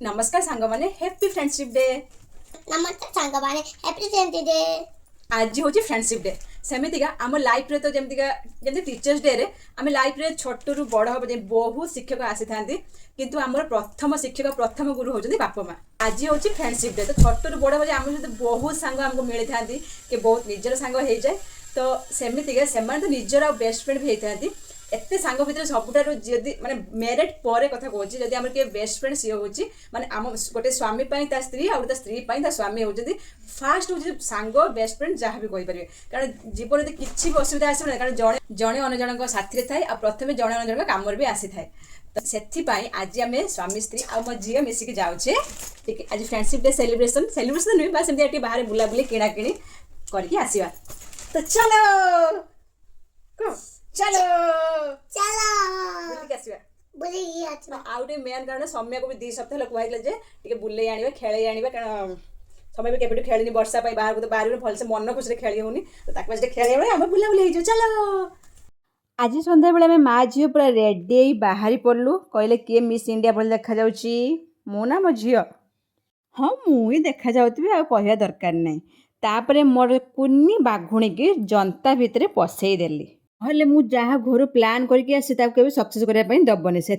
नमस्कार सांग माने हैप्पी फ्रेंडशिप डे। नमस्ते सांग माने हैप्पी फ्रेंडशिप डे। आज हूँ फ्रेंडशिप डे सेमतीका आम लाइफ रे तो जमतीका जमी टीचर्स डे रे आम लाइफ रे छोट रु बड़ हम बहुत शिक्षक आसी था किंतु आमर प्रथम शिक्षक प्रथम गुरु होती बापा माँ। आज हूँ फ्रेंडशिप डे तो छोट रु बड़ हम आम सहित बहुत सांग आमको मिली था कि बहुत निजर सांग हो जाए तो सेमतीका से तो निजर बेस्ट फ्रेंड भी होता है एत सांग भितर सबुठार जदि माने मैरिड पर कथा कहूँ जदि आम किए बेस्ट फ्रेंड सी हूँ माने आम गोटे स्वामी ता स्त्री आ स्त्री ता स्वामी होती फास्ट हूँ सांग बेस्ट फ्रेंड जहाँ भी कहीपर कारण जीवन में किसी भी असुविधा आस कारण जड़े जड़े अन जन साथी थाए आ प्रथम जड़े अन जन कम भी आसी थाए तो से आज आम स्वामी स्त्री आ मो झी मिसिक जाऊे आज फ्रेंडशिप डे सेलिब्रेशन सेलिब्रेशन नुहे बास एमती बाहर बुलाबुली किणाकिणी करके आसवा तो चलो चलो चलो बुली आछा आउटे मेन कारण समय को भी 2 सप्ताह कहले जे टिके बुले आनिबा खेले आनिबा कारण समय भी केबेटू खेलिनी वर्षा पाई बाहर को तो बाहर भलसे मन खुशी खेली होनी तो ताक बजे खेले बेले हम बुला बुली हो चलो। आज संध्या बेले में माँ झील पूरा रेडी बाहरी पड़लु कहले किए मिस इंडिया बोल देखा जाउची मो ना मो झील हाँ मुई देखा जाउतबी आ कहया दरकार नहीं तापरे मोर कुन्नी बाघुणी की जनता भितर पसई देली हेले मु जहाँ घर प्लान करके आसी केबे सक्सेस करने दबनी से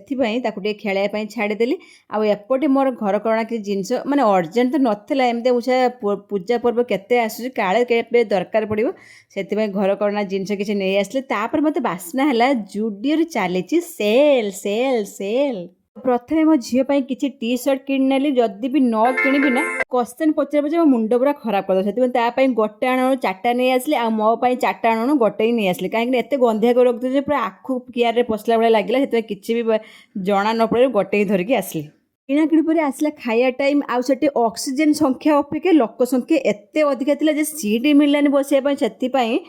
खेलवाई छाड़देली आउ एपटे मोर घर करणा कि जिनस माने अर्जेंट तो नाला एमती मुझे पूजा पर्व केते आसुची काले केबे दरकार पड़ो से घर करणा जिनस किसी नहीं आसले तापर मते बास्ना है जुडियो चली सेल सेल सेल प्रथम मो झील किसी टी सर्ट किनेली जदि भी न किणवी ना क्वेश्चन पचार पचार मो मुंड पूरा खराब कर से गोटे आणु 4टा नहीं आसली आ मो 4टा आणु गोटे ही नहीं आसली कहीं एत गंधिया कर रखी पूरा आखु कियारे पशला भाई लगे से किसी भी जना न पड़े गोटे ही धरिकी आसली किणाकिणी पर आसला खाया टाइम आउे ऑक्सीजन संख्या अपेक्षा लोक संख्या एत अधिका सीट मिललानी बसवाई से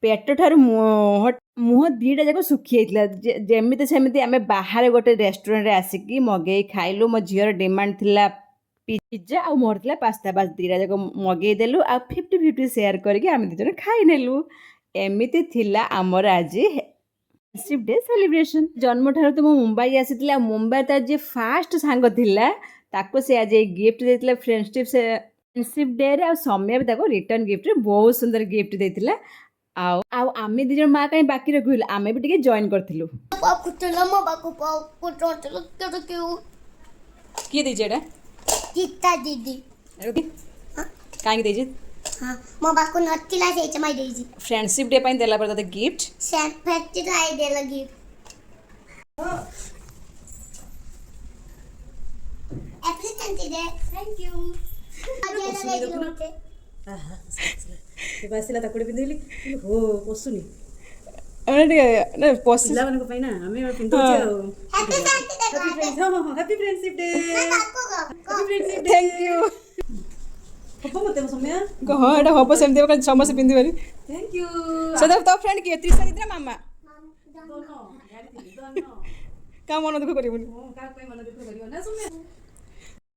पेट ठार मुह 2टा जाक सुखी जाता जमी सेमती आम बाहर गोटे रेस्टोरेंट आसिकी मगे खाइलु मो झीर डिमांड थिला पिज्जा आ मोर थिला पास्ता बास 2टा जाक मगेदेलु आ 50-50 शेयर करके आम 2 जन खाई नेलु एमिति थिला आमर आज फ्रेंडशिप डे सेलिब्रेशन जन्म ठार तो मो मुंबई आसी मुंबई तार जे फास्ट सांग थिला ताको से आज गिफ्ट देथिला फ्रेंडशिप डे रे आ समय भी ताको रिटर्न गिफ्ट रे बहुत सुंदर गिफ्ट देथिला आमे 2 जन माँ कहीं बाकी रखिलु आमे भी टिके जॉइन करथिलु किए दीजिए एटा गीता दीदी काहे दीजिए हां मो बाको नथिला से चमाई देजी फ्रेंडशिप डे पई देला पर तते गिफ्ट सेंट फैक्ट्री आई देला गिफ्ट एप्लीकेशन दे थैंक यू बासिला ताकुड़ी पिंदिली हो पोसुनी पसिला पिलाମାନଙ୍କ ପାଇଁ ନା ଆମେ ପିନ୍ଧୁଛେ ଆଉ happy friendship day happy friendship day thank you हबो मते समय हाँ एटा हबो सेमती समस्त पिंधि बारी थैंक यू सदा तो फ्रेंड किए त्रिशा दीदी मामा दोनों गाड़ी थी दोनों का मन दुख करिवनी का कोई मन दुख करियो ना समय